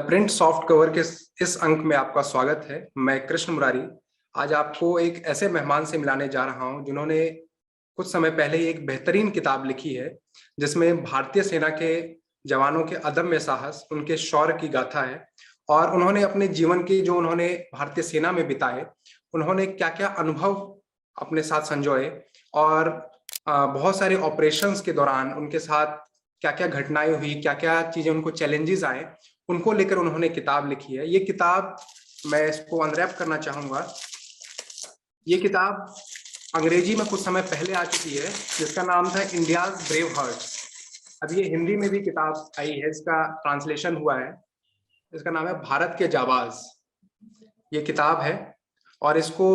Print soft cover के इस अंक में आपका स्वागत है। मैं कृष्ण मुरारी आज आपको एक ऐसे मेहमान से मिलाने जा रहा हूं जिन्होंने कुछ समय पहले ही एक बेहतरीन किताब लिखी है, जिसमें भारतीय सेना के जवानों के अदम्य साहस, उनके शौर्य की गाथा है। और उन्होंने अपने जीवन की जो उन्होंने भारतीय सेना में बिताए, उन्होंने क्या क्या अनुभव अपने साथ संजोए और बहुत सारे ऑपरेशंस के दौरान उनके साथ क्या क्या घटनाएं हुई, क्या क्या चीजें उनको चैलेंजेस आए, उनको लेकर उन्होंने किताब लिखी है। ये किताब मैं इसको अनरैप करना चाहूंगा। ये किताब अंग्रेजी में कुछ समय पहले आ चुकी है, जिसका नाम था इंडियाज ब्रेव हार्ट्स। अब ये हिंदी में भी किताब आई है, इसका ट्रांसलेशन हुआ है। इसका नाम है भारत के जाबाज। ये किताब है और इसको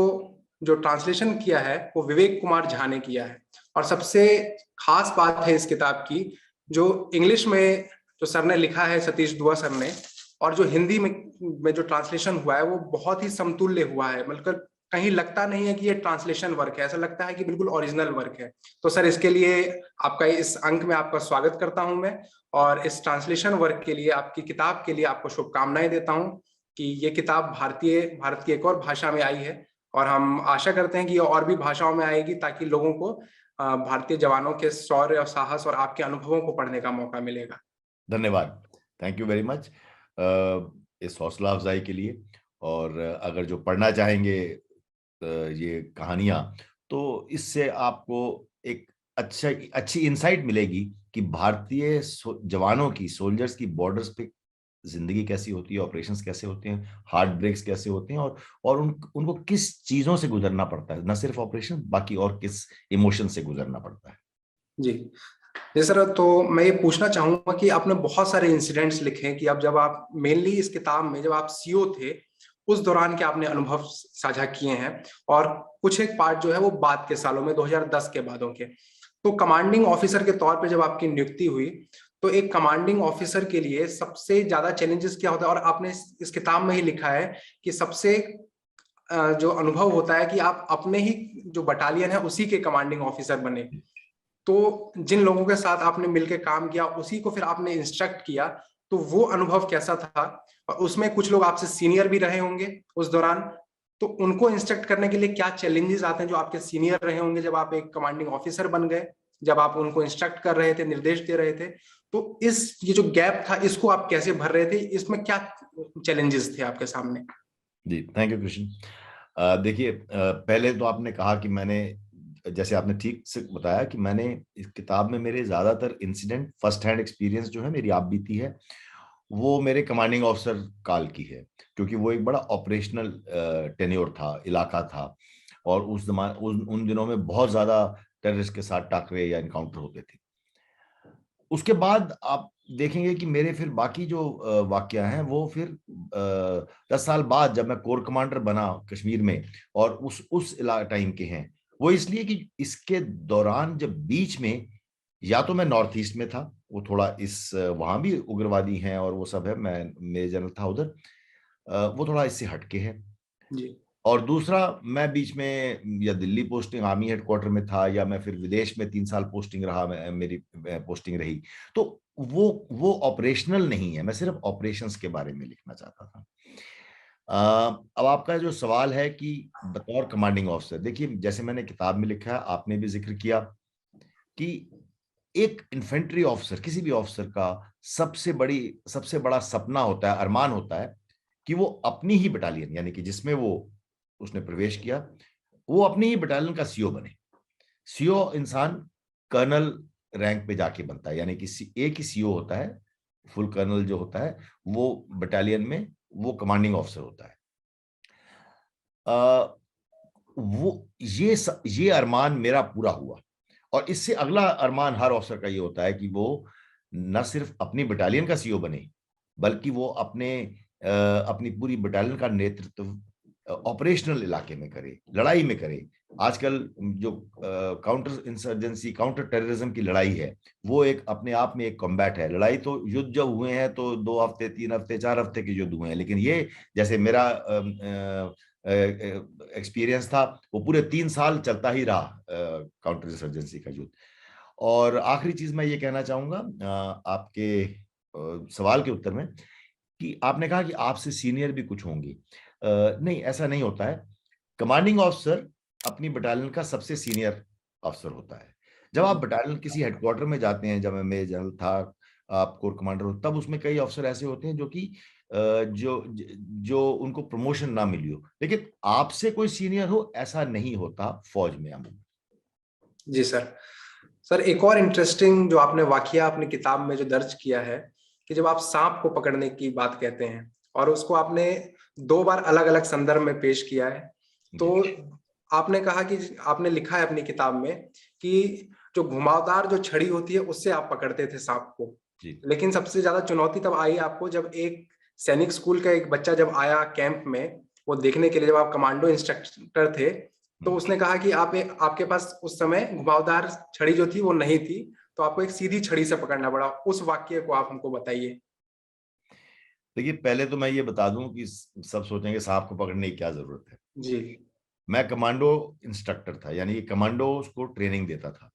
जो ट्रांसलेशन किया है वो विवेक कुमार झा ने किया है। और सबसे खास बात है इस किताब की, जो इंग्लिश में जो सर ने लिखा है, सतीश दुआ सर ने, और जो हिंदी में जो ट्रांसलेशन हुआ है वो बहुत ही समतुल्य हुआ है। मतलब कहीं लगता नहीं है कि ये ट्रांसलेशन वर्क है, ऐसा लगता है कि बिल्कुल ओरिजिनल वर्क है। तो सर, इसके लिए आपका इस अंक में आपका स्वागत करता हूं मैं, और इस ट्रांसलेशन वर्क के लिए, आपकी किताब के लिए आपको शुभकामनाएं देता हूं कि ये किताब भारत की एक और भाषा में आई है। और हम आशा करते हैं कि ये और भी भाषाओं में आएगी, ताकि लोगों को भारतीय जवानों के शौर्य और साहस और आपके अनुभवों को पढ़ने का मौका मिलेगा। धन्यवाद। थैंक यू वेरी मच इस हौसला अफजाई के लिए। और अगर जो पढ़ना चाहेंगे ये कहानियां, तो इससे आपको एक अच्छी इंसाइट मिलेगी कि भारतीय जवानों की, सोल्जर्स की बॉर्डर्स पे जिंदगी कैसी होती है, ऑपरेशंस कैसे होते हैं, हार्ट ब्रेक्स कैसे होते हैं, और उनको किस चीजों से गुजरना पड़ता है, न सिर्फ ऑपरेशन, बाकी और किस इमोशन से गुजरना पड़ता है। जी जी सर, तो मैं ये पूछना चाहूंगा कि आपने बहुत सारे इंसिडेंट्स लिखे हैं कि अब जब आप मेनली इस किताब में जब आप सीओ थे, उस दौरान के आपने अनुभव साझा किए हैं। और कुछ एक पार्ट जो है वो बाद के सालों में 2010 के बादों के। तो कमांडिंग ऑफिसर के तौर पे जब आपकी नियुक्ति हुई, तो एक कमांडिंग ऑफिसर के लिए सबसे ज्यादा चैलेंजेस क्या होता है? और आपने इस किताब में ही लिखा है कि सबसे जो अनुभव होता है कि आप अपने ही जो बटालियन है उसी के कमांडिंग ऑफिसर बने। तो जिन लोगों के साथ आपने मिलकर काम किया, उसी को फिर आपने इंस्ट्रक्ट किया, तो वो अनुभव कैसा था? और उसमें कुछ लोग आपसे सीनियर भी रहे होंगे उस दौरान, तो उनको इंस्ट्रक्ट करने के लिए क्या चैलेंजेस आते हैं जो आपके सीनियर रहे होंगे जब आप एक कमांडिंग ऑफिसर बन गए, जब आप उनको इंस्ट्रक्ट कर रहे थे, निर्देश दे रहे थे? तो ये जो गैप था, इसको आप कैसे भर रहे थे? इसमें क्या चैलेंजेस थे आपके सामने? जी, थैंक यू कृष्ण। देखिए, पहले तो आपने कहा कि मैंने, जैसे आपने ठीक से बताया कि मैंने इस किताब में मेरे ज्यादातर इंसिडेंट, फर्स्ट हैंड एक्सपीरियंस जो है, मेरी आप बीती है, वो मेरे कमांडिंग ऑफिसर काल की है, क्योंकि वो एक बड़ा ऑपरेशनल टेन्योर था, इलाका था। और उन दिनों में बहुत ज्यादा टेररिस्ट के साथ टाकरे या इनकाउंटर होते थे। उसके बाद आप देखेंगे कि मेरे फिर बाकी जो वाकया हैं वो फिर 10 साल बाद जब मैं कोर कमांडर बना कश्मीर में, और उस टाइम के हैं। वो इसलिए कि इसके दौरान जब बीच में, या तो मैं नॉर्थ ईस्ट में था, वो थोड़ा वहां भी उग्रवादी हैं और वो सब है, मैं मेजर जनरल था उधर, वो थोड़ा इससे हटके है। जी और दूसरा, मैं बीच में या दिल्ली पोस्टिंग आर्मी हेडक्वार्टर में था, या मैं फिर विदेश में 3 साल पोस्टिंग रहा, मेरी पोस्टिंग रही। तो वो ऑपरेशनल नहीं है, मैं सिर्फ ऑपरेशंस के बारे में लिखना चाहता था। अब आपका जो सवाल है कि बतौर कमांडिंग ऑफिसर, देखिए, जैसे मैंने किताब में लिखा है, आपने भी जिक्र किया कि एक इन्फेंट्री ऑफिसर, किसी भी ऑफिसर का सबसे बड़ा सपना होता है, अरमान होता है कि वो अपनी ही बटालियन, यानी कि जिसमें वो उसने प्रवेश किया, वो अपनी ही बटालियन का सीओ बने। सीओ इंसान कर्नल रैंक पे जाके बनता है, यानी कि एक ही सीओ होता है, फुल कर्नल जो होता है वो बटालियन में, वो कमांडिंग ऑफिसर होता है। ये अरमान मेरा पूरा हुआ। और इससे अगला अरमान हर ऑफिसर का ये होता है कि वो न सिर्फ अपनी बटालियन का सीओ बने, बल्कि वो अपनी पूरी बटालियन का नेतृत्व ऑपरेशनल इलाके में करे, लड़ाई में करे। आजकल जो काउंटर इंसर्जेंसी, काउंटर टेररिज्म की लड़ाई है, वो एक अपने आप में एक कॉम्बैट है। लड़ाई तो, युद्ध जब हुए हैं तो 2 हफ्ते, 3 हफ्ते, 4 हफ्ते के युद्ध हुए हैं, लेकिन ये, जैसे मेरा एक्सपीरियंस था, वो पूरे 3 साल चलता ही रहा, काउंटर इंसर्जेंसी का युद्ध। और आखिरी चीज मैं ये कहना चाहूंगा आपके सवाल के उत्तर में, कि आपने कहा कि आपसे सीनियर भी कुछ होंगे। नहीं, ऐसा नहीं होता है। कमांडिंग ऑफिसर अपनी बटालियन का सबसे सीनियर अफसर होता है। जब आप जी बटालियन किसी हेडक्वार्टर में जाते हैं, जब मैं मेजर जनरल था, आप कोर कमांडर हो, तब उसमें कई अफसर ऐसे होते हैं जो कि जो उनको प्रमोशन ना मिली हो, लेकिन आपसे कोई सीनियर हो ऐसा नहीं होता फौज में अमूमन। जी सर। सर एक और इंटरेस्टिंग जो आपने वाकया अपनी किताब में जो दर्ज किया है कि जब आप सांप को पकड़ने की बात कहते हैं और उसको आपने 2 बार अलग अलग संदर्भ में पेश किया है, जी तो आपने कहा कि आपने लिखा है अपनी किताब में कि जो घुमावदार जो छड़ी होती है उससे आप पकड़ते थे सांप को, जी। लेकिन सबसे ज्यादा चुनौती तब आई आपको जब एक सैनिक स्कूल का एक बच्चा जब आया कैंप में वो देखने के लिए, जब आप कमांडो इंस्ट्रक्टर थे, तो उसने कहा कि आपके पास उस समय घुमावदार छड़ी जो थी वो नहीं थी, तो आपको एक सीधी छड़ी से पकड़ना पड़ा। उस वाक्य को आप हमको बताइए। देखिए, पहले तो मैं ये बता दूं कि सब सोचेंगे सांप को पकड़ने की क्या जरूरत है। जी मैं कमांडो इंस्ट्रक्टर था, यानी कि कमांडो को ट्रेनिंग देता था।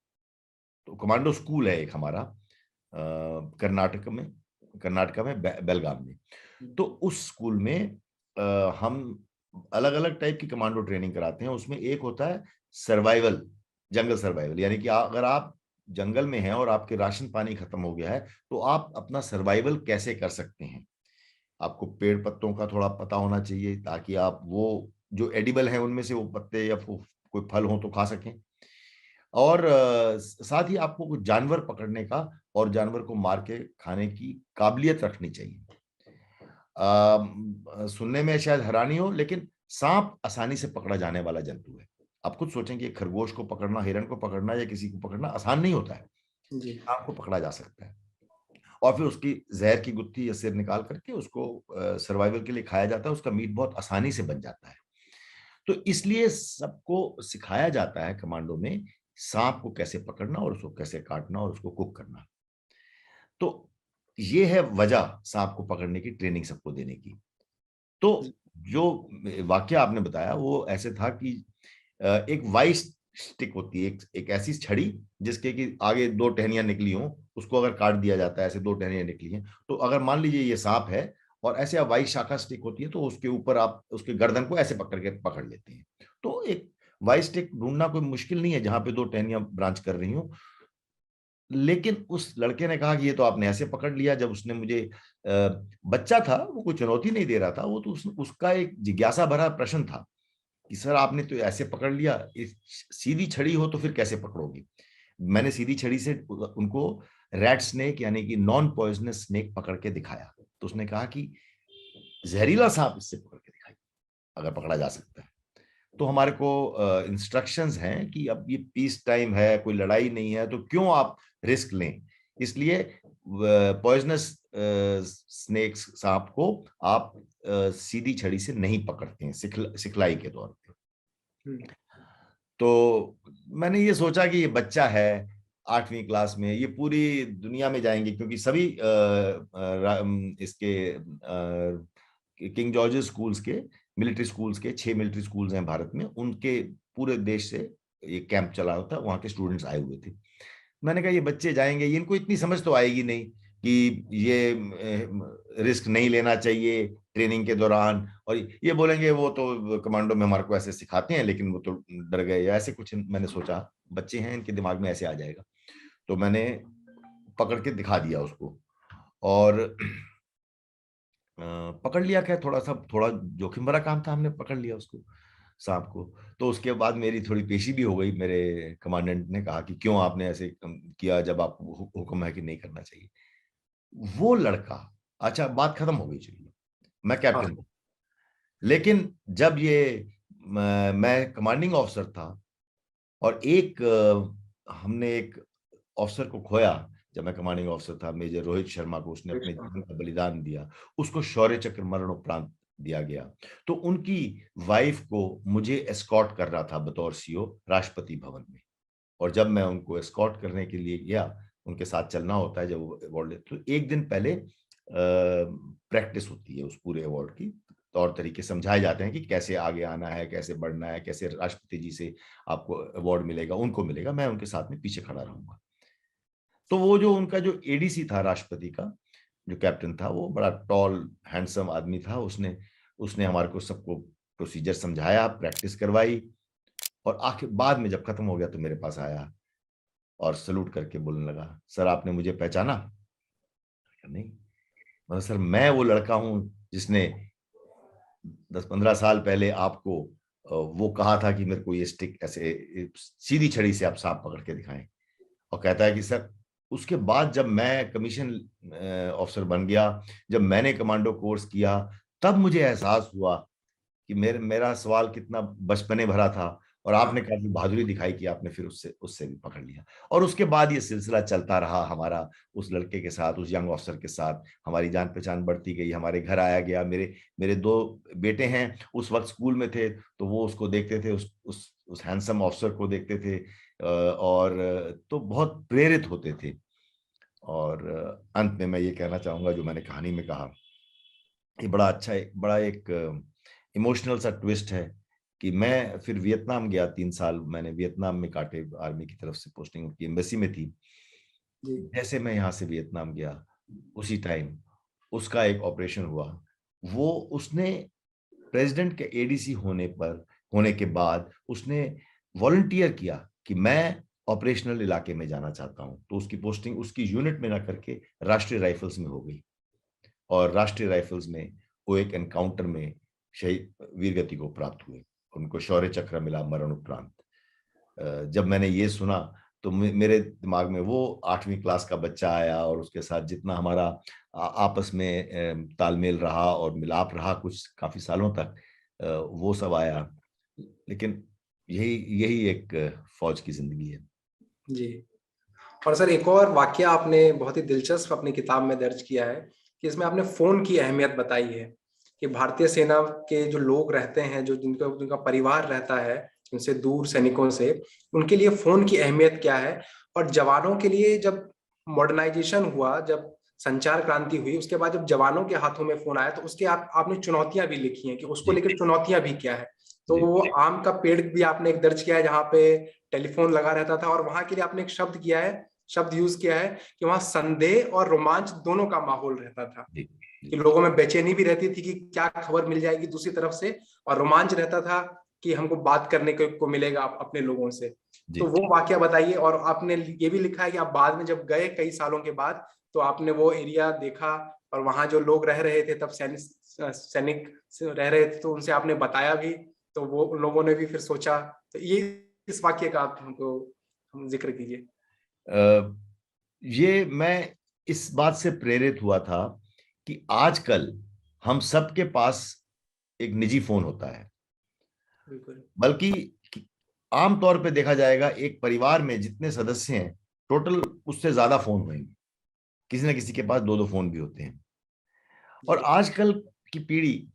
तो कमांडो स्कूल है एक हमारा, कर्नाटक में बेलगाम में। तो उस स्कूल में हम अलग अलग टाइप की कमांडो ट्रेनिंग कराते हैं। उसमें एक होता है सर्वाइवल, जंगल सर्वाइवल, यानी कि अगर आप जंगल में हैं और आपके राशन पानी खत्म हो गया है, तो आप अपना सर्वाइवल कैसे कर सकते हैं। आपको पेड़ पत्तों का थोड़ा पता होना चाहिए, ताकि आप वो जो एडिबल है उनमें से वो पत्ते या कोई फल हो तो खा सकें। और साथ ही आपको कुछ जानवर पकड़ने का और जानवर को मार के खाने की काबिलियत रखनी चाहिए। सुनने में शायद हैरानी हो, लेकिन सांप आसानी से पकड़ा जाने वाला जंतु है। आप खुद सोचें कि खरगोश को पकड़ना, हिरण को पकड़ना या किसी को पकड़ना आसान नहीं होता है। जी सांप को पकड़ा जा सकता है, और फिर उसकी जहर की गुत्थी या सिर निकाल करके उसको सर्वाइवल के लिए खाया जाता है। उसका मीट बहुत आसानी से बन जाता है। तो इसलिए सबको सिखाया जाता है कमांडो में सांप को कैसे पकड़ना और उसको कैसे काटना और उसको कुक करना। तो ये है वजह सांप को पकड़ने की ट्रेनिंग सबको देने की। तो जो वाक्य आपने बताया वो ऐसे था कि एक वाइस स्टिक होती है, एक ऐसी छड़ी जिसके कि आगे 2 टहनियां निकली हो, उसको अगर काट दिया जाता है, ऐसे 2 टहनियां निकली हैं, तो अगर मान लीजिए ये सांप है और ऐसे आप वाइस शाखा स्टिक होती है, तो उसके ऊपर आप उसके गर्दन को ऐसे पकड़ लेते हैं। तो एक वाइस स्टिक ढूंढना कोई मुश्किल नहीं है जहां पे 2 टहनियां ब्रांच कर रही हो। लेकिन उस लड़के ने कहा कि ये तो आपने ऐसे पकड़ लिया। जब उसने मुझे बच्चा था, वो कोई चुनौती नहीं दे रहा था, वो तो उसका एक जिज्ञासा भरा प्रश्न था कि सर आपने तो ऐसे पकड़ लिया, इस सीधी छड़ी हो तो फिर कैसे पकड़ोगे। मैंने सीधी छड़ी से उनको रैट स्नेक यानी कि नॉन पॉइजनस स्नेक पकड़ के दिखाया। तो उसने कहा कि जहरीला सांप इससे पकड़ के दिखाई, अगर पकड़ा जा सकता है। तो हमारे को इंस्ट्रक्शंस हैं कि अब ये पीस टाइम है, कोई लड़ाई नहीं है, तो क्यों आप रिस्क लें। इसलिए पॉइजनस स्नेक्स सांप को आप सीधी छड़ी से नहीं पकड़ते हैं, सिखलाई के तौर पे। हम्म, तो मैंने ये सोचा कि ये बच्चा है 8वीं क्लास में, ये पूरी दुनिया में जाएंगे, क्योंकि सभी इसके किंग जॉर्ज स्कूल्स के, मिलिट्री स्कूल्स के 6 मिलिट्री स्कूल्स हैं भारत में, उनके पूरे देश से ये कैंप चला होता, वहां के स्टूडेंट्स आए हुए थे। मैंने कहा ये बच्चे जाएंगे, इनको इतनी समझ तो आएगी नहीं कि ये रिस्क नहीं लेना चाहिए ट्रेनिंग के दौरान, और ये बोलेंगे वो तो कमांडो में हमारे को ऐसे सिखाते हैं, लेकिन वो तो डर गए या ऐसे कुछ। मैंने सोचा बच्चे हैं, इनके दिमाग में ऐसे आ जाएगा। तो मैंने पकड़ के दिखा दिया उसको, और पकड़ लिया। क्या, थोड़ा जोखिम भरा काम था, हमने पकड़ लिया उसको, सांप को। तो उसके बाद मेरी थोड़ी पेशी भी हो गई। मेरे कमांडेंट ने कहा कि क्यों आपने ऐसे किया, जब आपको हुक्म है कि नहीं करना चाहिए। वो लड़का, अच्छा बात खत्म हो गई, चलिए मैं हाँ कैप्टन था, लेकिन जब ये मैं कमांडिंग ऑफिसर था, और हमने एक ऑफिसर को खोया। जब मैं कमांडिंग ऑफिसर था, मेजर रोहित शर्मा को, उसने अपने जीवन का बलिदान दिया, उसको शौर्य चक्र मरणोपरांत दिया गया। तो उनकी वाइफ को मुझे एस्कॉर्ट कर रहा था बतौर सीओ राष्ट्रपति भवन में। और जब मैं उनको एस्कॉर्ट करने के लिए गया, उनके साथ चलना होता है जब वो अवार्ड लेते, तो एक दिन पहले प्रैक्टिस होती है उस पूरे अवार्ड की, तौर तरीके समझाए जाते हैं कि कैसे आगे आना है, कैसे बढ़ना है, कैसे राष्ट्रपति जी से आपको अवार्ड मिलेगा, उनको मिलेगा, मैं उनके साथ में पीछे खड़ा रहूंगा। तो वो जो उनका जो एडीसी था राष्ट्रपति का, जो कैप्टन था वो बड़ा टॉल हैंडसम आदमी था। उसने उसने हमारे को सबको प्रोसीजर समझाया, प्रैक्टिस करवाई, और आखिर बाद में जब खत्म हो गया तो मेरे पास आया और सलूट करके बोलने लगा, सर आपने मुझे पहचाना? नहीं। मतलब सर, मैं वो लड़का हूं जिसने 10-15 साल पहले आपको वो कहा था कि मेरे को ये स्टिक ऐसे सीधी छड़ी से आप सांप पकड़ के दिखाएं। और कहता है कि सर, उसके बाद जब मैं कमीशन ऑफिसर बन गया, जब मैंने कमांडो कोर्स किया, तब मुझे एहसास हुआ कि मेरा सवाल कितना बचपने भरा था, और आपने हाँ। काफी बहादुरी दिखाई कि आपने फिर उससे उससे भी पकड़ लिया। और उसके बाद ये सिलसिला चलता रहा हमारा, उस लड़के के साथ, उस यंग ऑफिसर के साथ हमारी जान पहचान बढ़ती गई, हमारे घर आया गया। मेरे मेरे 2 बेटे हैं, उस वक्त स्कूल में थे, तो वो उसको देखते थे, उस हैंडसम ऑफिसर को देखते थे, और तो बहुत प्रेरित होते थे। और अंत में मैं ये कहना चाहूंगा जो मैंने कहानी में कहा, ये बड़ा अच्छा है, बड़ा एक इमोशनल सा ट्विस्ट है कि मैं फिर वियतनाम गया। 3 साल मैंने वियतनाम में काटे, आर्मी की तरफ से पोस्टिंग की, एम्बेसी में थी। जी। जैसे मैं यहाँ से वियतनाम गया, उसी टाइम उसका एक ऑपरेशन हुआ। वो उसने प्रेसिडेंट के एडीसी होने के बाद उसने वॉलंटियर किया कि मैं ऑपरेशनल इलाके में जाना चाहता हूं, तो उसकी पोस्टिंग उसकी यूनिट में ना करके राष्ट्रीय राइफल्स में हो गई। और राष्ट्रीय राइफल्स में वो एक एनकाउंटर में शहीद वीरगति को प्राप्त हुए, उनको शौर्य चक्र मिला मरण उपरांत। जब मैंने ये सुना तो मेरे दिमाग में वो 8वीं क्लास का बच्चा आया, और उसके साथ जितना हमारा आपस में तालमेल रहा और मिलाप रहा कुछ काफी सालों तक, वो सब आया। लेकिन यही यही एक फौज की जिंदगी है। जी। और सर, एक और वाकया आपने बहुत ही दिलचस्प अपनी किताब में दर्ज किया है कि इसमें आपने फोन की अहमियत बताई है कि भारतीय सेना के जो लोग रहते हैं, जो जिनका जिनका परिवार रहता है उनसे दूर, सैनिकों से, उनके लिए फोन की अहमियत क्या है। और जवानों के लिए जब मॉडर्नाइजेशन हुआ, जब संचार क्रांति हुई, उसके बाद जब जवानों के हाथों में फोन आया तो उसके आपने चुनौतियां भी लिखी हैं कि उसको जी। लेकर चुनौतियां भी क्या है। तो जी। वो आम का पेड़ भी आपने एक दर्ज किया है जहाँ पे टेलीफोन लगा रहता था, और वहां के लिए आपने एक शब्द यूज किया है कि वहां संदेह और रोमांच दोनों का माहौल रहता था, जी। कि जी। लोगों में बेचैनी भी रहती थी कि क्या खबर मिल जाएगी दूसरी तरफ से, और रोमांच रहता था कि हमको बात करने को मिलेगा अपने लोगों से। जी। तो वो वाकया बताइए। और आपने ये भी लिखा है कि आप बाद में जब गए कई सालों के बाद, तो आपने वो एरिया देखा, और वहां जो लोग रह रहे थे तब सैनिक रह रहे थे, तो उनसे आपने बताया भी, तो वो उन लोगों ने भी फिर सोचा। तो ये इस वाक्य का आप हमको हम जिक्र कीजिए। अ, ये मैं इस बात से प्रेरित हुआ था कि आजकल हम सबके पास एक निजी फोन होता है। बिल्कुल। बल्कि आमतौर पे देखा जाएगा एक परिवार में जितने सदस्य हैं, टोटल उससे ज्यादा फोन होंगे, किसी ना किसी के पास 2-2 फोन भी होते हैं। और जी। आजकल की पीढ़ी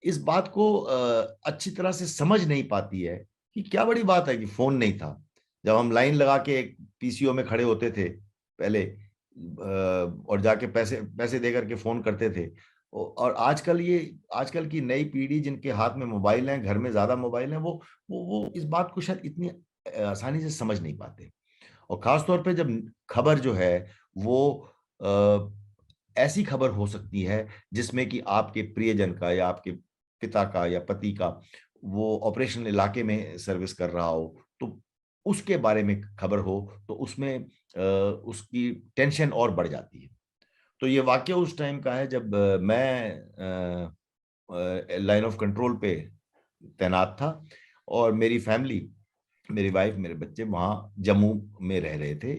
इस बात को अच्छी तरह से समझ नहीं पाती है कि क्या बड़ी बात है कि फोन नहीं था। जब हम लाइन लगा के एक पीसीओ में खड़े होते थे पहले, और जाके पैसे पैसे दे करके फोन करते थे। और आजकल की नई पीढ़ी जिनके हाथ में मोबाइल हैं, घर में ज्यादा मोबाइल हैं, वो इस बात को शायद इतनी आसानी से समझ नहीं पाते। और खास तौर पे जब खबर जो है वो अ, ऐसी खबर हो सकती है जिसमें कि आपके प्रियजन का या आपके पिता का या पति का वो ऑपरेशन इलाके में सर्विस कर रहा हो, तो उसके बारे में खबर हो, तो उसमें उसकी टेंशन और बढ़ जाती है। तो ये वाक्य उस टाइम का है जब मैं लाइन ऑफ कंट्रोल पे तैनात था, और मेरी फैमिली, मेरी वाइफ, मेरे बच्चे वहाँ जम्मू में रह रहे थे।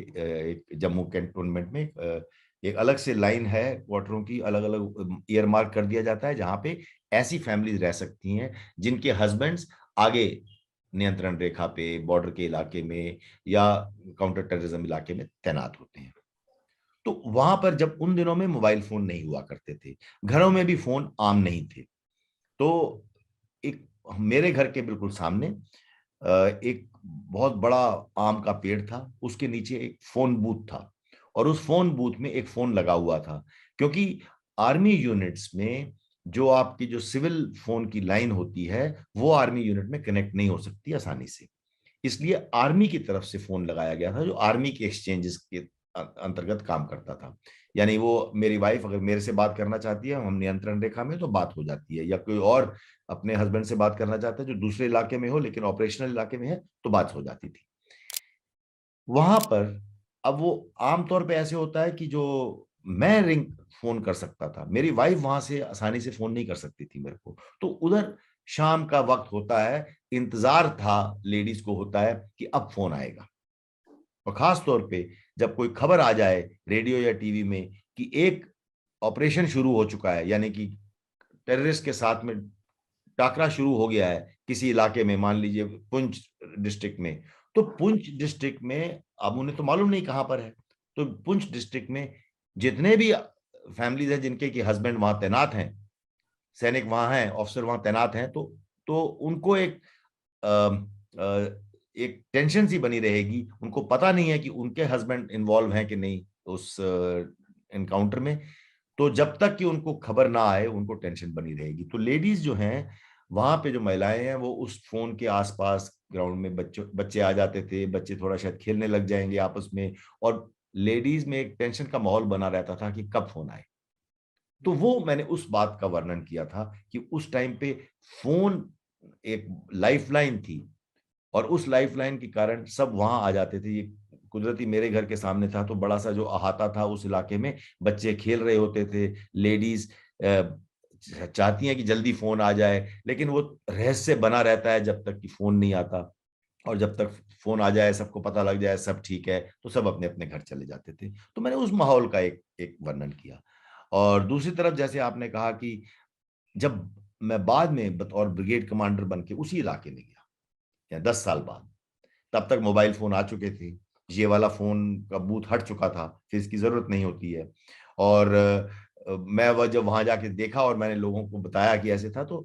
एक जम्मू कैंटोनमेंट में एक अलग से लाइन है, क्वार्टरों की अलग अलग ईयर मार्क कर दिया जाता है, जहाँ पे ऐसी फैमिलीज रह सकती हैं जिनके हस्बैंड्स आगे नियंत्रण रेखा पे, बॉर्डर के इलाके में या काउंटर टेररिज्म इलाके में तैनात होते हैं। तो वहां पर जब उन दिनों में मोबाइल फोन नहीं हुआ करते थे, घरों में भी फोन आम नहीं थे, तो एक मेरे घर के बिल्कुल सामने एक बहुत बड़ा आम का पेड़ था, उसके नीचे एक फोन बूथ था, और उस फोन बूथ में एक फोन लगा हुआ था। क्योंकि आर्मी यूनिट्स में जो आपकी जो सिविल फोन की लाइन होती है, वो आर्मी यूनिट में कनेक्ट नहीं हो सकती आसानी से, इसलिए आर्मी की तरफ से फोन लगाया गया था, जो आर्मी के एक्सचेंजेस के अंतर्गत काम करता था। यानी वो मेरी वाइफ अगर मेरे से बात करना चाहती है, हम नियंत्रण रेखा में, तो बात हो जाती है, या कोई और अपने हस्बैंड से बात करना चाहता है जो दूसरे इलाके में हो लेकिन ऑपरेशनल इलाके में है, तो बात हो जाती थी वहां पर। अब वो आमतौर पे ऐसे होता है कि जो मैं रिंग फोन कर सकता था, मेरी वाइफ वहां से आसानी से फोन नहीं कर सकती थी मेरे को। तो उधर शाम का वक्त होता है, इंतजार था लेडीज को होता है कि अब फोन आएगा। और खास तौर पे जब कोई खबर आ जाए रेडियो या टीवी में कि एक ऑपरेशन शुरू हो चुका है, यानी कि टेररिस्ट के साथ में टाकरा शुरू हो गया है किसी इलाके में, मान लीजिए पुंछ डिस्ट्रिक्ट में। तो पुंछ डिस्ट्रिक्ट में अब उन्हें तो मालूम नहीं कहां पर है, तो पुंछ डिस्ट्रिक्ट में जितने भी फैमिलीज हैं जिनके कि हस्बैंड वहां तैनात हैं, सैनिक वहां हैं, ऑफिसर वहां तैनात हैं, तो उनको अ, अ, एक टेंशन सी बनी रहेगी। उनको पता नहीं है कि उनके हस्बैंड इन्वॉल्व हैं कि नहीं उस एनकाउंटर में। तो जब तक कि उनको खबर ना आए उनको टेंशन बनी रहेगी। तो लेडीज जो हैं वहां पे, जो महिलाएं हैं, वो उस फोन के आसपास ग्राउंड में बच्चे आ जाते थे, बच्चे थोड़ा शायद खेलने लग जाएंगे आपस में, और लेडीज में एक टेंशन का माहौल बना रहता था कि कब फोन आए। तो वो मैंने उस बात का वर्णन किया था कि उस टाइम पे फोन एक लाइफलाइन थी, और उस लाइफलाइन के कारण सब वहां आ जाते थे। ये कुदरती मेरे घर के सामने था, तो बड़ा सा जो अहाता था उस इलाके में, बच्चे खेल रहे होते थे, लेडीज चाहती हैं कि जल्दी फोन आ जाए, लेकिन वो रहस्य बना रहता है जब तक कि फोन नहीं आता। और जब तक फोन आ जाए, सबको पता लग जाए सब ठीक है, तो सब अपने अपने घर चले जाते थे। तो मैंने उस माहौल का एक एक वर्णन किया। और दूसरी तरफ जैसे आपने कहा कि जब मैं बाद में बतौर ब्रिगेड कमांडर बन के उसी इलाके में गया, या 10 साल बाद, तब तक मोबाइल फोन आ चुके थे, ये वाला फोन का बूथ हट चुका था, फिर इसकी जरूरत नहीं होती है। और मैं वह जब वहां जाके देखा और मैंने लोगों को बताया कि ऐसे था, तो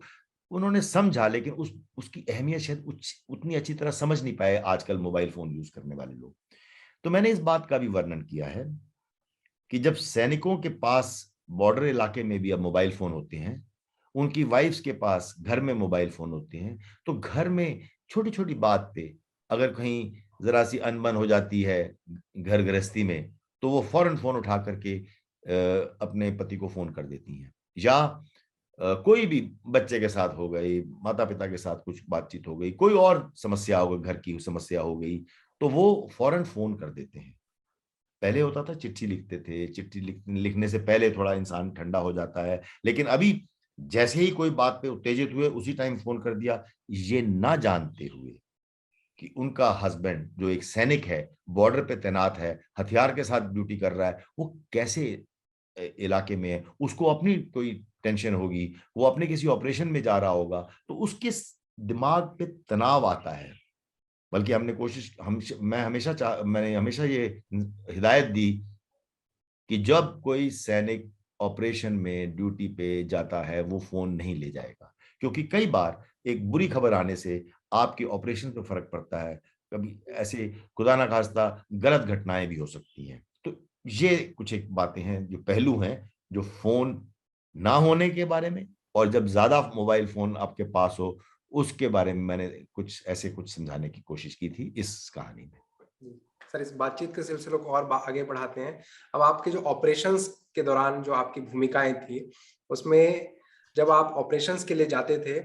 उन्होंने समझा, लेकिन उसकी अहमियत शायद उतनी अच्छी तरह समझ नहीं पाए आजकल मोबाइल फोन यूज करने वाले लोग। तो मैंने इस बात का भी वर्णन किया है कि जब सैनिकों के पास बॉर्डर इलाके में भी अब मोबाइल फोन होते हैं, उनकी वाइफ्स के पास घर में मोबाइल फोन होते हैं, तो घर में छोटी छोटी बात पे अगर कहीं जरा सी अनबन हो जाती है घर गृहस्थी में, तो वो फौरन फोन उठा करके अपने पति को फोन कर देती हैं। या कोई भी बच्चे के साथ हो गई, माता पिता के साथ कुछ बातचीत हो गई, कोई और समस्या हो गई, घर की समस्या हो गई, तो वो फौरन फोन कर देते हैं। पहले होता था चिट्ठी लिखते थे, लिखने से पहले थोड़ा इंसान ठंडा हो जाता है, लेकिन अभी जैसे ही कोई बात पे उत्तेजित हुए उसी टाइम फोन कर दिया, ये ना जानते हुए कि उनका हस्बैंड जो एक सैनिक है, बॉर्डर पे तैनात है, हथियार के साथ ड्यूटी कर रहा है, वो कैसे इलाके में है, उसको अपनी कोई टेंशन होगी, वो अपने किसी ऑपरेशन में जा रहा होगा, तो उसके दिमाग पे तनाव आता है। बल्कि हमने कोशिश हम मैंने हमेशा ये हिदायत दी कि जब कोई सैनिक ऑपरेशन में ड्यूटी पे जाता है वो फोन नहीं ले जाएगा, क्योंकि कई बार एक बुरी खबर आने से आपके ऑपरेशन पे फर्क पड़ता है। कभी ऐसे खुदा ना खास्ता गलत घटनाएं भी हो सकती हैं। तो ये कुछ एक बातें हैं, जो पहलू हैं, जो फोन ना होने के बारे में, और जब ज्यादा मोबाइल फोन आपके पास हो उसके बारे में मैंने कुछ समझाने की कोशिश की थी इस कहानी में। सर, इस बातचीत के सिलसिले को और आगे बढ़ाते हैं। अब आपके जो ऑपरेशंस के दौरान जो आपकी भूमिकाएं थी, उसमें जब आप ऑपरेशंस के लिए जाते थे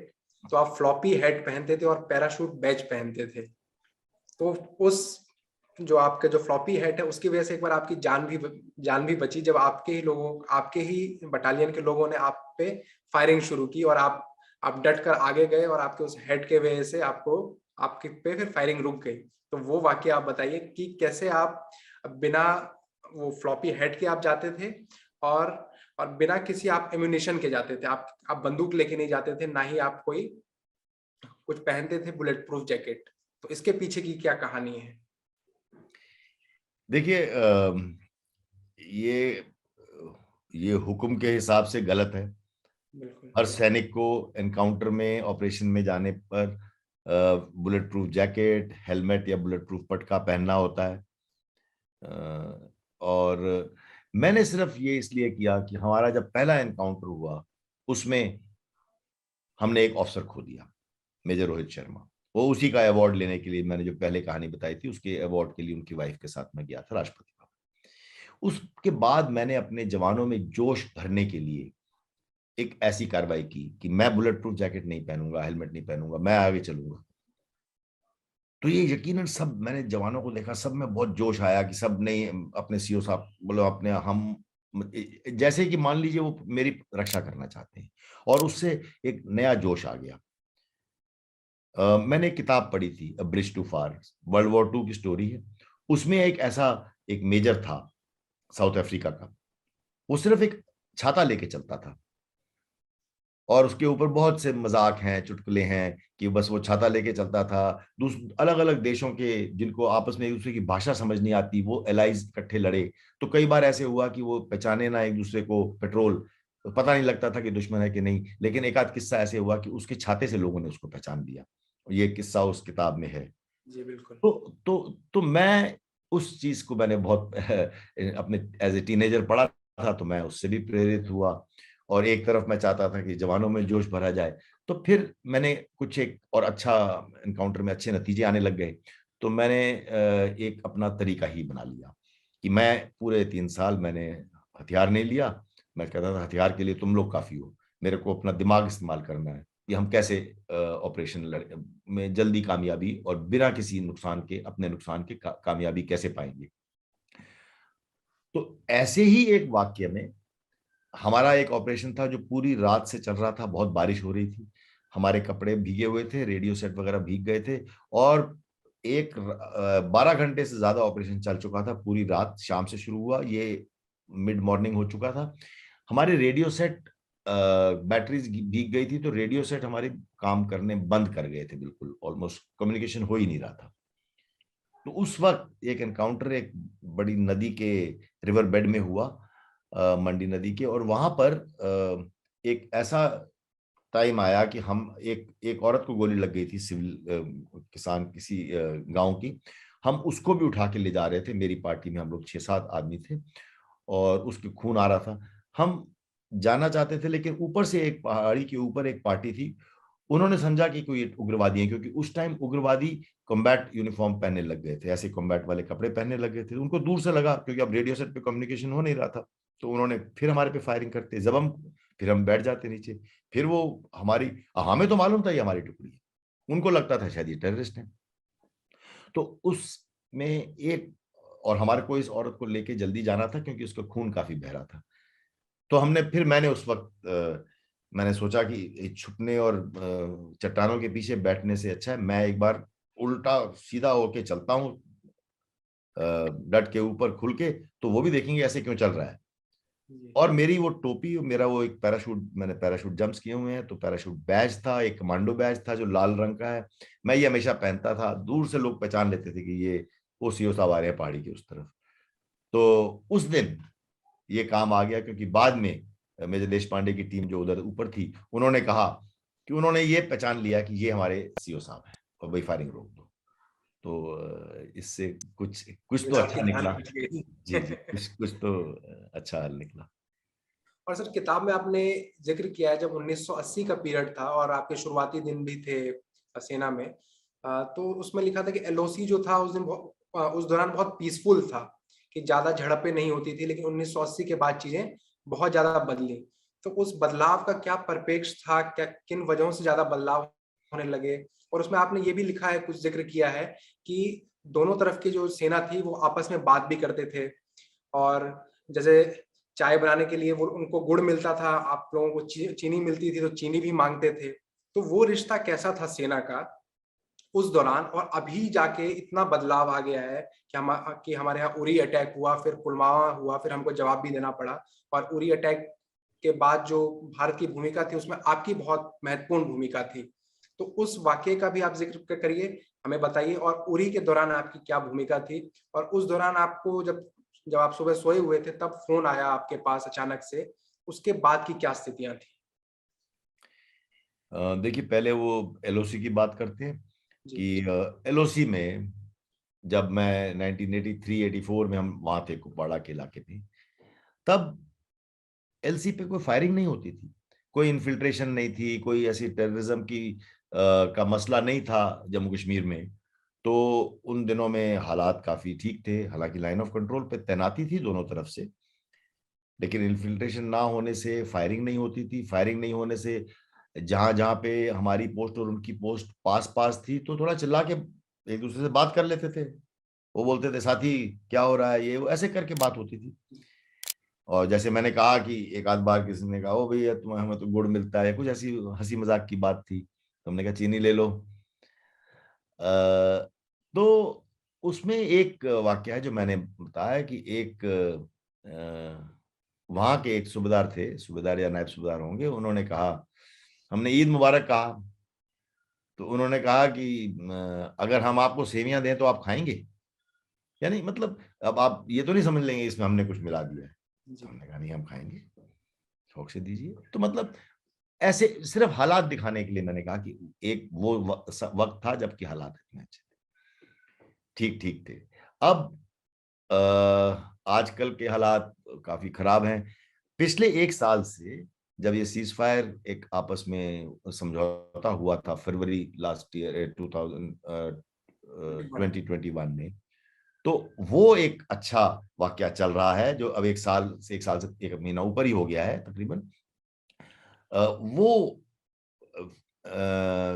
तो आप फ्लॉपी हेड पहनते थे और पैराशूट बैज पहनते थे। तो उस जो आपका जो फ्लॉपी हेड है उसकी वजह से एक बार आपकी जान भी बची, जब आपके ही बटालियन के लोगों ने आप पे फायरिंग शुरू की और आप डट कर आगे गए और आपके उस हेड के वजह से आपके पे फिर फायरिंग रुक गई। तो वो वाकया आप बताइए कि कैसे आप बिना वो फ्लॉपी हेड के आप जाते थे, और बिना किसी आप एम्यूनिशन के जाते थे, आप बंदूक लेके नहीं जाते थे, ना ही आप कोई कुछ पहनते थे बुलेट प्रूफ जैकेट। तो इसके पीछे की क्या कहानी है? देखिए, ये ये हुक्म के हिसाब से गलत है। बिल्कुल। हर सैनिक को एनकाउंटर में, ऑपरेशन में जाने पर बुलेट प्रूफ जैकेट, हेलमेट या बुलेट प्रूफ पटका पहनना होता है। और मैंने सिर्फ ये इसलिए किया कि हमारा जब पहला एनकाउंटर हुआ उसमें हमने एक ऑफिसर खो दिया, मेजर रोहित शर्मा। वो उसी का अवार्ड लेने के लिए, मैंने जो पहले कहानी बताई थी उसके अवार्ड के लिए उनकी वाइफ के साथ में गया था राष्ट्रपति भवन। उसके बाद मैंने अपने जवानों में जोश भरने के लिए एक ऐसी कार्रवाई की कि मैं बुलेट प्रूफ जैकेट नहीं पहनूंगा, हेलमेट नहीं पहनूंगा, मैं आगे चलूंगा। तो ये यकीनन सब मैंने जवानों को देखा, सब में बहुत जोश आया कि सब ने अपने सीओ साहब बोलो अपने हम जैसे कि मान लीजिए वो मेरी रक्षा करना चाहते हैं, और उससे एक नया जोश आ गया। मैंने एक किताब पढ़ी थी, a bridge too far, world war 2 की स्टोरी है। उसमें एक ऐसा एक मेजर था साउथ अफ्रीका का, वो सिर्फ एक छाता लेके चलता था, और उसके ऊपर बहुत से मजाक हैं, चुटकुले हैं कि बस वो छाता लेके चलता था। अलग अलग देशों के जिनको आपस में एक दूसरे की भाषा समझ नहीं आती, वो एलाइज इकट्ठे लड़े। तो कई बार ऐसे हुआ कि वो पहचाने ना एक दूसरे को, पेट्रोल तो पता नहीं लगता था कि दुश्मन है कि नहीं, लेकिन एक आध किस्सा ऐसे हुआ कि उसके छाते से लोगों ने उसको पहचान लिया। ये किस्सा उस किताब में है। जी बिल्कुल। तो मैं उस चीज को मैंने बहुत अपने एज ए टीनेजर पढ़ा था, तो मैं उससे भी प्रेरित हुआ, और एक तरफ मैं चाहता था कि जवानों में जोश भरा जाए। तो फिर मैंने कुछ एक और अच्छा एनकाउंटर में अच्छे नतीजे आने लग गए, तो मैंने एक अपना तरीका ही बना लिया कि मैं पूरे 3 साल मैंने हथियार नहीं लिया। मैं कहता था हथियार के लिए तुम लोग काफी हो, मेरे को अपना दिमाग इस्तेमाल करना है कि हम कैसे ऑपरेशन में जल्दी कामयाबी और बिना किसी नुकसान के, अपने नुकसान के कामयाबी कैसे पाएंगे। तो ऐसे ही एक वाक्य में हमारा एक ऑपरेशन था जो पूरी रात से चल रहा था, बहुत बारिश हो रही थी, हमारे कपड़े भीगे हुए थे, रेडियो सेट वगैरह भीग गए थे, और 12 घंटे से ज्यादा ऑपरेशन चल चुका था, पूरी रात शाम से शुरू हुआ, ये मिड मॉर्निंग हो चुका था। हमारे रेडियो सेट बैटरीज भीग गई थी, तो रेडियो सेट हमारे काम करने बंद कर गए थे, बिल्कुल ऑलमोस्ट कम्युनिकेशन हो ही नहीं रहा था। तो उस वक्त एक एनकाउंटर एक बड़ी नदी के रिवर बेड में हुआ, मंडी नदी के, और वहां पर एक ऐसा टाइम आया कि हम एक एक औरत को गोली लग गई थी, सिविल किसान किसी गांव की। हम उसको भी उठा के ले जा रहे थे, मेरी पार्टी में हम लोग 6-7 आदमी थे, और उसके खून आ रहा था। हम जाना चाहते थे, लेकिन ऊपर से एक पहाड़ी के ऊपर एक पार्टी थी, उन्होंने समझा कि कोई उग्रवादी है, क्योंकि उस टाइम उग्रवादी कॉम्बैट यूनिफॉर्म पहनने लग गए थे, ऐसे कॉम्बैट वाले कपड़े पहनने लग गए थे। उनको दूर से लगा, क्योंकि अब रेडियो सेट पे कम्युनिकेशन हो नहीं रहा था, तो उन्होंने फिर हमारे पे फायरिंग करते, जब हम फिर हम बैठ जाते नीचे, फिर वो हमारी, हमें तो मालूम था ये हमारी टुकड़ी है, उनको लगता था शायद ये टेररिस्ट है। तो उसमें एक, और हमारे को इस औरत को लेके जल्दी जाना था क्योंकि उसका खून काफी बह रहा था। तो मैंने उस वक्त मैंने सोचा कि छुपने और चट्टानों के पीछे बैठने से अच्छा है मैं एक बार उल्टा सीधा होके चलता हूँ, डट के ऊपर खुल के, तो वो भी देखेंगे ऐसे क्यों चल रहा है। जी और मेरी वो टोपी, मेरा वो एक पैराशूट, मैंने पैराशूट जंप्स किए हुए हैं, तो पैराशूट बैज था, एक कमांडो बैज था जो लाल रंग का है, मैं ये हमेशा पहनता था। दूर से लोग पहचान लेते थे कि ये वो सीओ साहब आ रहे हैं पहाड़ी के उस तरफ। तो उस दिन ये काम आ गया, क्योंकि बाद में मेजर देश पांडे की टीम जो उधर ऊपर थी, उन्होंने कहा कि उन्होंने ये पहचान लिया कि ये हमारे सीओ साहब हैं, और भाई फायरिंग रोक दो। तो इससे कुछ कुछ तो कुछ अच्छा आपकी जान निकला। बच गई। जी जी, कुछ कुछ तो अच्छा हल निकला। और सर किताब में आपने जिक्र किया है जब 1980 का पीरियड था और आपके शुरुआती दिन भी थे सेना में, तो उसमें लिखा था कि एलओसी जो था उस दौरान बहुत पीसफुल था, कि ज्यादा झड़पें नहीं होती थी, लेकिन 1980 के बाद चीजें बहुत ज्यादा बदली। तो उस बदलाव का क्या परिप्रेक्ष्य था, क्या किन वजहों से ज्यादा बदलाव होने लगे? और उसमें आपने ये भी लिखा है, कुछ जिक्र किया है कि दोनों तरफ की जो सेना थी वो आपस में बात भी करते थे, और जैसे चाय बनाने के लिए वो उनको गुड़ मिलता था, आप लोगों को चीनी मिलती थी तो चीनी भी मांगते थे। तो वो रिश्ता कैसा था सेना का उस दौरान, और अभी जाके इतना बदलाव आ गया है कि हमारे यहाँ उरी अटैक हुआ, फिर पुलवामा हुआ, फिर हमको जवाब भी देना पड़ा। और उरी अटैक के बाद जो भारत की भूमिका थी उसमें आपकी बहुत महत्वपूर्ण भूमिका थी। तो उस वाक्य का भी आप जिक्र करिए, हमें बताइए, और उरी के दौरान आपकी क्या भूमिका थी, और उस दौरान आपको जब जब आप सुबह सोए हुए थे तब फोन आया आपके पास अचानक से, उसके बाद की क्या स्थितियां थी? देखिए, पहले वो एलओसी की बात करते हैं जी। कि एलओसी में जब मैं 1983-84 में हम वहां थे कुपवाड़ा के इलाके में, तब एलसी पे कोई फायरिंग नहीं होती थी, कोई इन्फिल्ट्रेशन नहीं थी, कोई ऐसी टेररिज्म की का मसला नहीं था जम्मू कश्मीर में। तो उन दिनों में हालात काफी ठीक थे, हालांकि लाइन ऑफ कंट्रोल पे तैनाती थी दोनों तरफ से, लेकिन इन्फिल्ट्रेशन ना होने से फायरिंग नहीं होती थी। फायरिंग नहीं होने से जहां जहां पे हमारी पोस्ट और उनकी पोस्ट पास पास थी, तो थोड़ा चिल्ला के एक दूसरे से बात कर लेते थे। वो बोलते थे साथी क्या हो रहा है, ये वो ऐसे करके बात होती थी। और जैसे मैंने कहा कि एक आध बार किसी ने कहा ओ भैया तुम, हमें तो गुड़ मिलता है, कुछ ऐसी हंसी मजाक की बात थी, तो हमने कहा चीनी ले लो। तो उसमें एक वाक्य है जो मैंने बताया कि एक वहां के एक सूबेदार थे, सूबेदार या नायब सूबेदार होंगे, उन्होंने कहा, हमने ईद मुबारक कहा, तो उन्होंने कहा कि अगर हम आपको सेवियां दें तो आप खाएंगे? यानी मतलब अब आप ये तो नहीं समझ लेंगे इसमें हमने कुछ मिला दिया है। जी। हमने कहा नहीं, हम खाएंगे, शौक से दीजिए। तो मतलब ऐसे सिर्फ हालात दिखाने के लिए मैंने कहा कि एक वो वक्त था जबकि हालात इतने अच्छे थे, ठीक ठीक थे। अब आजकल के हालात काफी खराब हैं। पिछले एक साल से जब ये सीज फायर एक आपस में समझौता हुआ था फरवरी लास्ट ईयर 2021 में, तो वो एक अच्छा वाकया चल रहा है जो अब एक साल से एक महीना ऊपर ही हो गया है तकरीबन। वो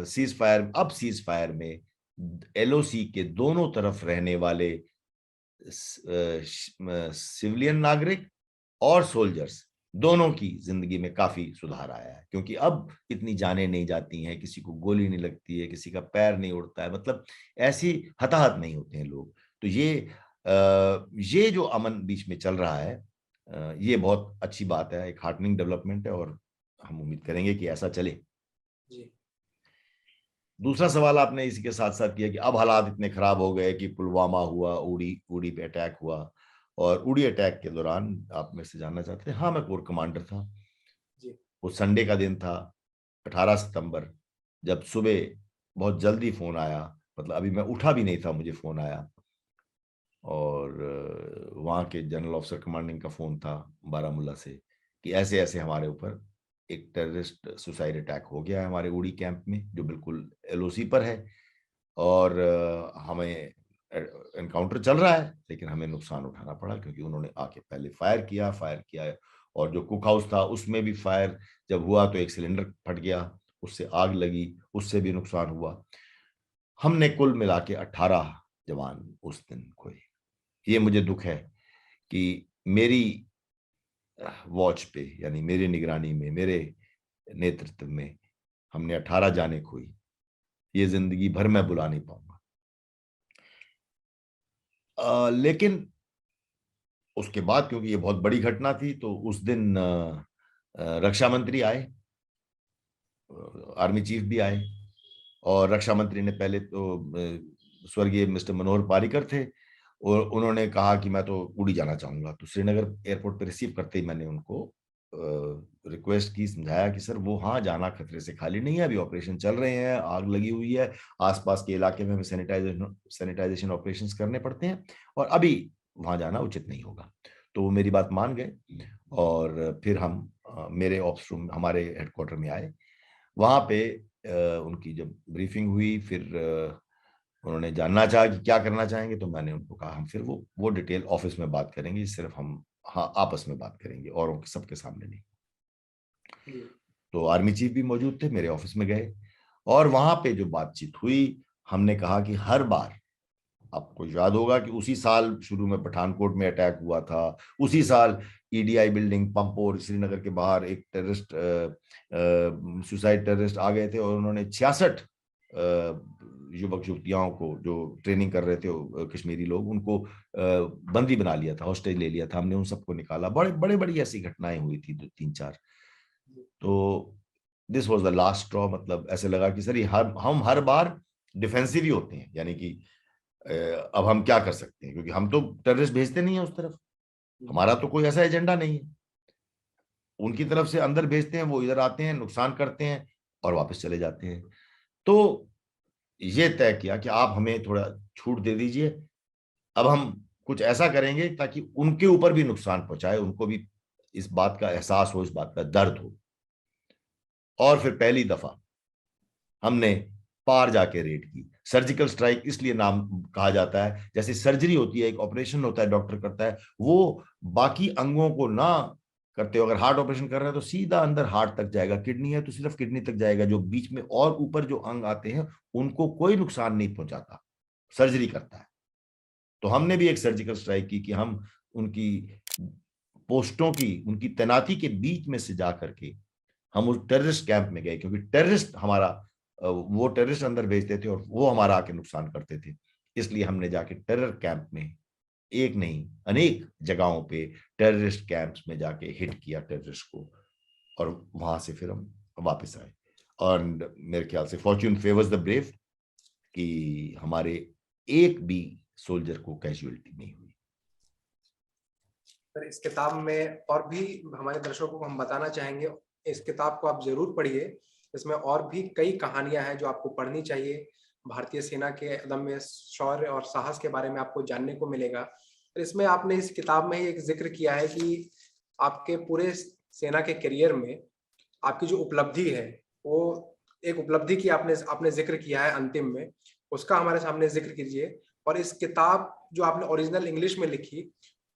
सीज फायर में एलओसी के दोनों तरफ रहने वाले सिविलियन नागरिक और सोल्जर्स दोनों की जिंदगी में काफी सुधार आया है, क्योंकि अब इतनी जानें नहीं जाती हैं, किसी को गोली नहीं लगती है, किसी का पैर नहीं उड़ता है, मतलब ऐसी हताहत नहीं होते हैं लोग। तो ये जो अमन बीच में चल रहा है, ये बहुत अच्छी बात है, एक हार्टनिंग डेवलपमेंट है, और हम उम्मीद करेंगे कि ऐसा चले। जी। दूसरा सवाल आपने इसी के साथ साथ किया कि अब हालात इतने खराब हो गए कि पुलवामा हुआ, उड़ी उड़ी पे अटैक हुआ, और उड़ी अटैक के दौरान आप मेरे से जानना चाहते हैं, हाँ मैं कोर कमांडर था। जी। वो संडे का दिन था, 18 सितंबर, जब सुबह बहुत जल्दी फोन आया, मतलब अभी मैं उठा भी नहीं था, मुझे फोन आया, और वहाँ के जनरल ऑफिसर कमांडिंग का फोन था बारामूला से, कि ऐसे ऐसे हमारे ऊपर एक टेररिस्ट सुसाइड अटैक हो गया है हमारे उड़ी कैंप में, जो बिल्कुल एलओसी पर है, और हमें एनकाउंटर चल रहा है, लेकिन हमें नुकसान उठाना पड़ा, क्योंकि उन्होंने आके पहले फायर किया, और जो कुक हाउस था उसमें भी फायर जब हुआ तो एक सिलेंडर फट गया, उससे आग लगी, उससे भी नुकसान हुआ। हमने कुल मिला के 18 जवान उस दिन खोए। ये मुझे दुख है कि मेरी वॉच पे, यानी मेरी निगरानी में, मेरे नेतृत्व में हमने 18 जाने खोई। ये जिंदगी भर मैं बुला नहीं पाऊंगा। लेकिन उसके बाद, क्योंकि ये बहुत बड़ी घटना थी, तो उस दिन रक्षा मंत्री आए, आर्मी चीफ भी आए, और रक्षा मंत्री ने पहले तो स्वर्गीय मिस्टर मनोहर पारिकर थे, और उन्होंने कहा कि मैं तो उड़ी जाना चाहूंगा। तो श्रीनगर एयरपोर्ट पे रिसीव करते ही मैंने उनको रिक्वेस्ट की, समझाया कि सर वो हाँ जाना खतरे से खाली नहीं है, अभी ऑपरेशन चल रहे हैं, आग लगी हुई है, आसपास के इलाके में हमें सैनिटाइजेशन ऑपरेशंस करने पड़ते हैं, और अभी वहां जाना उचित नहीं होगा। तो वो मेरी बात मान गए, और फिर हम मेरे ऑप्स रूम, हमारे हेडक्वार्टर में आए। वहां पे उनकी जब ब्रीफिंग हुई, फिर उन्होंने जानना चाहा कि क्या करना चाहेंगे, तो मैंने उनको कहा हम फिर वो डिटेल ऑफिस में बात करेंगे, सिर्फ हम हाँ आपस में बात करेंगे, औरों के सबके सामने नहीं। जी। तो आर्मी चीफ भी मौजूद थे, मेरे ऑफिस में गए, और वहां पे जो बातचीत हुई, हमने कहा कि हर बार, आपको याद होगा कि उसी साल शुरू में पठानकोट में अटैक हुआ था, उसी साल ईडीआई बिल्डिंग, पंपोर, श्रीनगर के बाहर एक टेररिस्ट सुसाइड टेररिस्ट आ गए थे, और उन्होंने 66 युवक युवतियों को जो ट्रेनिंग कर रहे थे, कश्मीरी लोग, उनको बंदी बना लिया था, हॉस्टेज ले लिया था, हमने उन सबको निकाला। बड़े बड़ी ऐसी घटनाएं हुई थी, दो तीन चार। तो this was the last straw, मतलब ऐसे लगा कि सर ये हम हर बार डिफेंसिव ही होते हैं, यानी कि अब हम क्या कर सकते हैं, क्योंकि हम तो टेररिस्ट भेजते नहीं है उस तरफ, हमारा तो कोई ऐसा एजेंडा नहीं है। उनकी तरफ से अंदर भेजते हैं, वो इधर आते हैं, नुकसान करते हैं, और वापस चले जाते हैं। तो ये तय किया कि आप हमें थोड़ा छूट दे दीजिए, अब हम कुछ ऐसा करेंगे ताकि उनके ऊपर भी नुकसान पहुंचाए, उनको भी इस बात का एहसास हो, इस बात का दर्द हो। और फिर पहली दफा हमने पार जाके रेड की। सर्जिकल स्ट्राइक इसलिए नाम कहा जाता है, जैसे सर्जरी होती है, एक ऑपरेशन होता है, डॉक्टर करता है, वो बाकी अंगों को ना करते हो। अगर हार्ट ऑपरेशन कर रहे हैं तो सीधा अंदर हार्ट तक जाएगा, किडनी है तो सिर्फ किडनी तक जाएगा, जो बीच में और ऊपर जो अंग आते हैं उनको कोई नुकसान नहीं पहुंचाता, सर्जरी करता है। तो हमने भी एक सर्जिकल स्ट्राइक की कि हम उनकी पोस्टों की, उनकी तैनाती के बीच में से जा करके हम उस टेररिस्ट कैंप में गए, क्योंकि टेररिस्ट हमारा, वो टेररिस्ट अंदर भेजते थे और वो हमारा आके नुकसान करते थे। इसलिए हमने जाके टेरर कैंप में, एक नहीं अनेक जगहों पे टेररिस्ट कैंप्स में जाके हिट किया टेररिस्ट को, और वहां से फिर हम वापस आए। और मेरे ख्याल से फॉर्च्यून फेवर्स द ब्रेव कि हमारे एक भी सोल्जर को कैजुअलिटी नहीं हुई। सर, इस किताब में और भी हमारे दर्शकों को हम बताना चाहेंगे, इस किताब को आप जरूर पढ़िए। इसमें और भी कई कहानियां हैं जो आपको पढ़नी चाहिए। भारतीय सेना के अदम्य शौर्य और साहस के बारे में आपको जानने को मिलेगा। तो इसमें आपने इस किताब में ही एक जिक्र किया है कि आपके पूरे सेना के करियर में आपकी जो उपलब्धि है, वो एक उपलब्धि की आपने आपने जिक्र किया है अंतिम में, उसका हमारे सामने जिक्र कीजिए। और इस किताब जो आपने ओरिजिनल इंग्लिश में लिखी,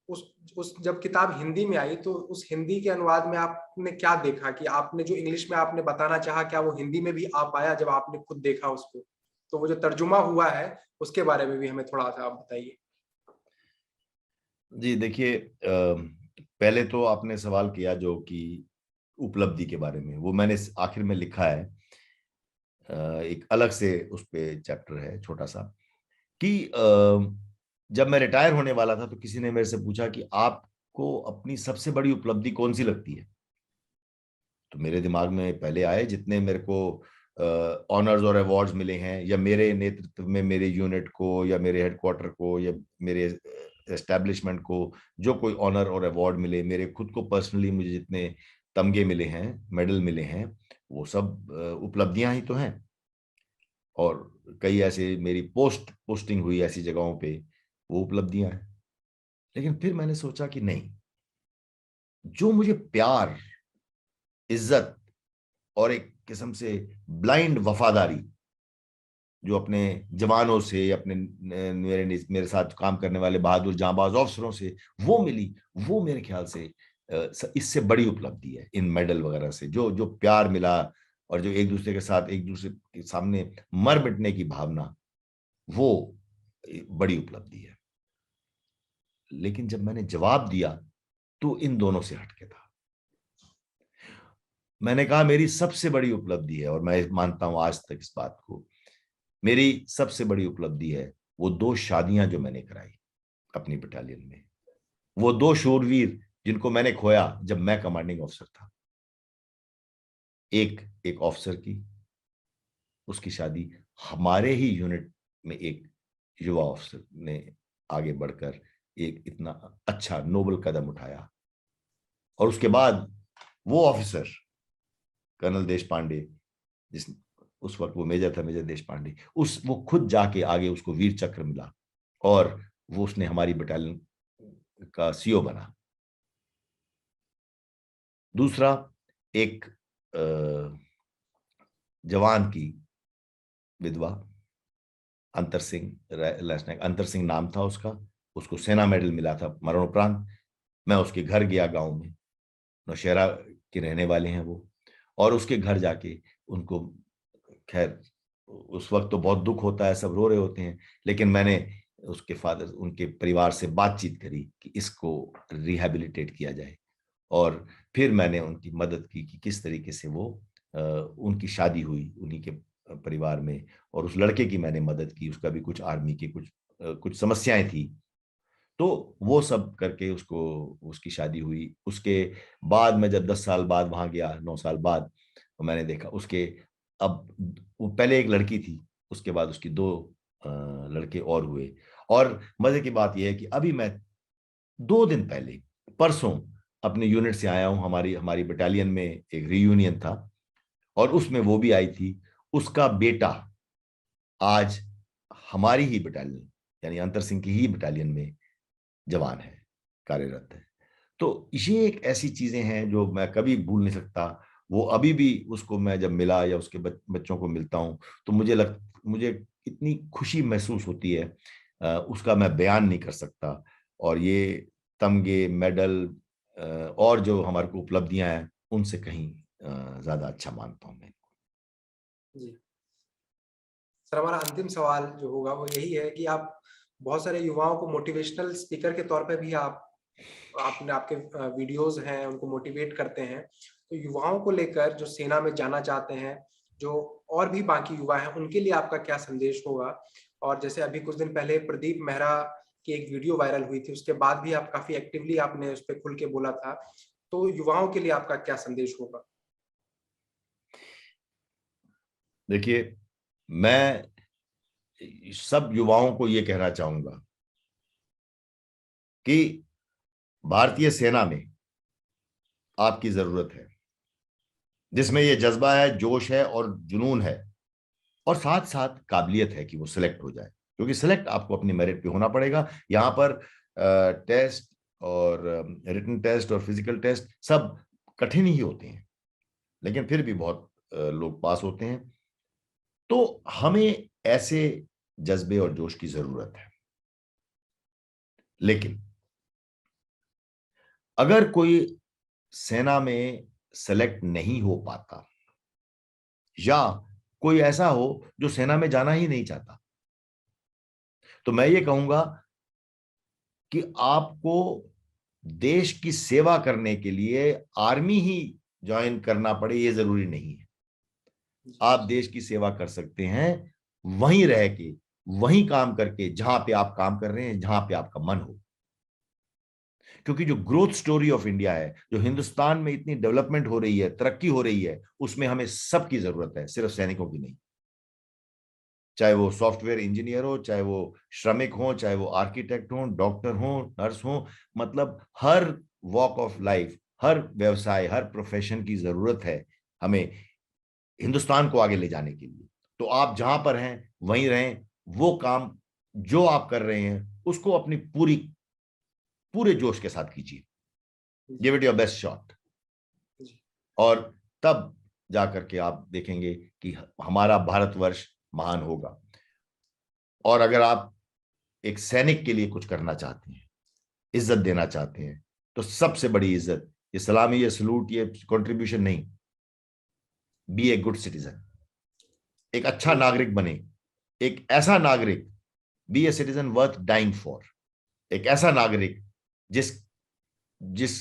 उस जब किताब हिंदी में आई तो उस हिंदी के अनुवाद में आपने क्या देखा कि आपने जो इंग्लिश में आपने बताना चाहा, क्या वो हिंदी में भी आ पाया जब आपने खुद देखा उसको? तो वो जो तर्जुमा हुआ है उसके बारे में भी हमें थोड़ा सा आप बताइए। जी देखिए, पहले तो आपने सवाल किया जो कि उपलब्धि के बारे में, वो मैंने आखिर में लिखा है। एक अलग से उस पे चैप्टर है छोटा सा, कि जब मैं रिटायर होने वाला था तो किसी ने मेरे से पूछा कि आपको अपनी सबसे बड़ी उपलब्धि कौन सी लगती है। तो मेरे दिमाग में पहले आए जितने मेरे को ऑनर्स और अवार्ड्स मिले हैं, या मेरे नेतृत्व में मेरे यूनिट को या मेरे हेडक्वार्टर को या मेरे एस्टेब्लिशमेंट को जो कोई ऑनर और अवार्ड मिले, मेरे खुद को पर्सनली मुझे जितने तमगे मिले हैं, मेडल मिले हैं, वो सब उपलब्धियां ही तो हैं। और कई ऐसे मेरी पोस्टिंग हुई ऐसी जगहों पे, वो उपलब्धियां हैं। लेकिन फिर मैंने सोचा कि नहीं, जो मुझे प्यार, इज्जत और एक किस्म से ब्लाइंड वफादारी जो अपने जवानों से, अपने मेरे साथ काम करने वाले बहादुर जांबाज अफसरों से वो मिली, वो मेरे ख्याल से इससे बड़ी उपलब्धि है इन मेडल वगैरह से। जो जो प्यार मिला और जो एक दूसरे के साथ, एक दूसरे के सामने मर मिटने की भावना, वो बड़ी उपलब्धि है। लेकिन जब मैंने जवाब दिया तो इन दोनों से हटके था। मैंने कहा मेरी सबसे बड़ी उपलब्धि है, और मैं मानता हूं आज तक इस बात को, मेरी सबसे बड़ी उपलब्धि है वो 2 शादियां जो मैंने कराई अपनी बटालियन में, वो 2 शूरवीर जिनको मैंने खोया जब मैं कमांडिंग ऑफिसर था। एक ऑफिसर की, उसकी शादी हमारे ही यूनिट में एक युवा ऑफिसर ने आगे बढ़कर एक इतना अच्छा नोबल कदम उठाया। और उसके बाद वो ऑफिसर कर्नल देश पांडे, जिस उस वक्त वो मेजर था, मेजर देश पांडे, वो खुद जाके आगे उसको वीर चक्र मिला और वो उसने हमारी बटालियन का सीओ बना। दूसरा, एक जवान की विधवा, अंतर सिंह, लेफ्टिनेंट अंतर सिंह नाम था उसका, उसको सेना मेडल मिला था मरणोपरांत। मैं उसके घर गया, गांव में, नौशहरा के रहने वाले हैं वो, और उसके घर जाके उनको, खैर उस वक्त तो बहुत दुख होता है, सब रो रहे होते हैं, लेकिन मैंने उसके फादर, उनके परिवार से बातचीत करी कि इसको रिहेबिलिटेट किया जाए। और फिर मैंने उनकी मदद की कि किस तरीके से वो उनकी शादी हुई उन्हीं के परिवार में, और उस लड़के की मैंने मदद की, उसका भी कुछ आर्मी की कुछ समस्याएं थी, तो वो सब करके उसको, उसकी शादी हुई। उसके बाद मैं जब 10 साल बाद वहां गया, 9 साल बाद, तो मैंने देखा उसके, अब वो पहले एक लड़की थी, उसके बाद उसकी 2 लड़के और हुए। और मजे की बात यह है कि अभी मैं 2 दिन पहले, परसों, अपने यूनिट से आया हूं। हमारी हमारी बटालियन में एक रियूनियन था और उसमें वो भी आई थी। उसका बेटा आज हमारी ही बटालियन, यानी अंतर सिंह की ही बटालियन में जवान है, कार्यरत है। तो ये एक ऐसी चीजें हैं जो मैं कभी भूल नहीं सकता। वो अभी भी, उसको मैं जब मिला या उसके बच्चों को मिलता हूं तो मुझे इतनी खुशी महसूस होती है, उसका मैं बयान नहीं कर सकता। और ये तमगे, मेडल और जो हमारे को उपलब्धियां हैं, उनसे कहीं ज्यादा अच्छा मानता हूं मैं। जी सर, हमारा अंतिम सवाल जो होगा वो यही है कि आप बहुत सारे युवाओं को मोटिवेशनल स्पीकर के तौर पे भी आपने आपके वीडियोस हैं उनको मोटिवेट करते हैं। तो युवाओं को लेकर जो सेना में जाना चाहते हैं, जो और भी बाकी युवा हैं, उनके लिए आपका क्या संदेश होगा? और जैसे अभी कुछ दिन पहले प्रदीप मेहरा की एक वीडियो वायरल हुई थी, उसके बाद भी आप काफी एक्टिवली आपने उस पर खुल के बोला था। तो युवाओं के लिए आपका क्या संदेश होगा? देखिए, मैं सब युवाओं को ये कहना चाहूंगा कि भारतीय सेना में आपकी जरूरत है, जिसमें ये जज्बा है, जोश है और जुनून है, और साथ साथ काबिलियत है कि वो सिलेक्ट हो जाए। क्योंकि सिलेक्ट आपको अपनी मेरिट पे होना पड़ेगा। यहाँ पर टेस्ट और रिटन टेस्ट और फिजिकल टेस्ट सब कठिन ही होते हैं, लेकिन फिर भी बहुत लोग पास होते हैं। तो हमें ऐसे जज्बे और जोश की जरूरत है। लेकिन अगर कोई सेना में सेलेक्ट नहीं हो पाता, या कोई ऐसा हो जो सेना में जाना ही नहीं चाहता, तो मैं ये कहूंगा कि आपको देश की सेवा करने के लिए आर्मी ही ज्वाइन करना पड़े, ये जरूरी नहीं है। आप देश की सेवा कर सकते हैं वहीं रह के, वहीं काम करके, जहां पे आप काम कर रहे हैं, जहां पे आपका मन हो। क्योंकि जो ग्रोथ स्टोरी ऑफ इंडिया है, जो हिंदुस्तान में इतनी डेवलपमेंट हो रही है, तरक्की हो रही है, उसमें हमें सबकी जरूरत है, सिर्फ सैनिकों की नहीं। चाहे वो सॉफ्टवेयर इंजीनियर हो, चाहे वो श्रमिक हो, चाहे वो आर्किटेक्ट हो, डॉक्टर हो, नर्स हो, मतलब हर वॉक ऑफ लाइफ, हर व्यवसाय, हर प्रोफेशन की जरूरत है हमें हिंदुस्तान को आगे ले जाने के लिए। तो आप जहां पर हैं वहीं रहें, वो काम जो आप कर रहे हैं उसको अपनी पूरे जोश के साथ कीजिए। Give it your best shot. और तब जाकर के आप देखेंगे कि हमारा भारतवर्ष महान होगा। और अगर आप एक सैनिक के लिए कुछ करना चाहते हैं, इज्जत देना चाहते हैं, तो सबसे बड़ी इज्जत ये सलामी, ये सलूट, ये कंट्रीब्यूशन नहीं, बी ए गुड सिटीजन। एक अच्छा नागरिक बने, एक ऐसा नागरिक, be a citizen worth dying for. एक ऐसा नागरिक जिस जिस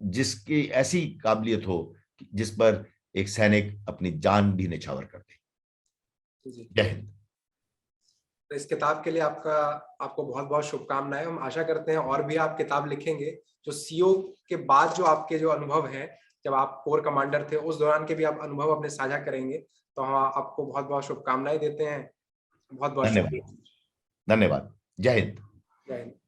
जिसकी ऐसी काबिलियत हो जिस पर एक सैनिक अपनी जान भी निछावर कर दे। जय हिंद। तो इस किताब के लिए आपको बहुत बहुत शुभकामनाएं। हम आशा करते हैं और भी आप किताब लिखेंगे। जो सीओ के बाद जो आपके जो अनुभव हैं, जब आप कोर कमांडर थे, उस दौरान के भी आप अनुभव अपने साझा करेंगे। तो हम आपको बहुत बहुत शुभकामनाएं देते हैं। बहुत बहुत धन्यवाद। शुक्रिया। धन्यवाद। जय हिंद। जय हिंद।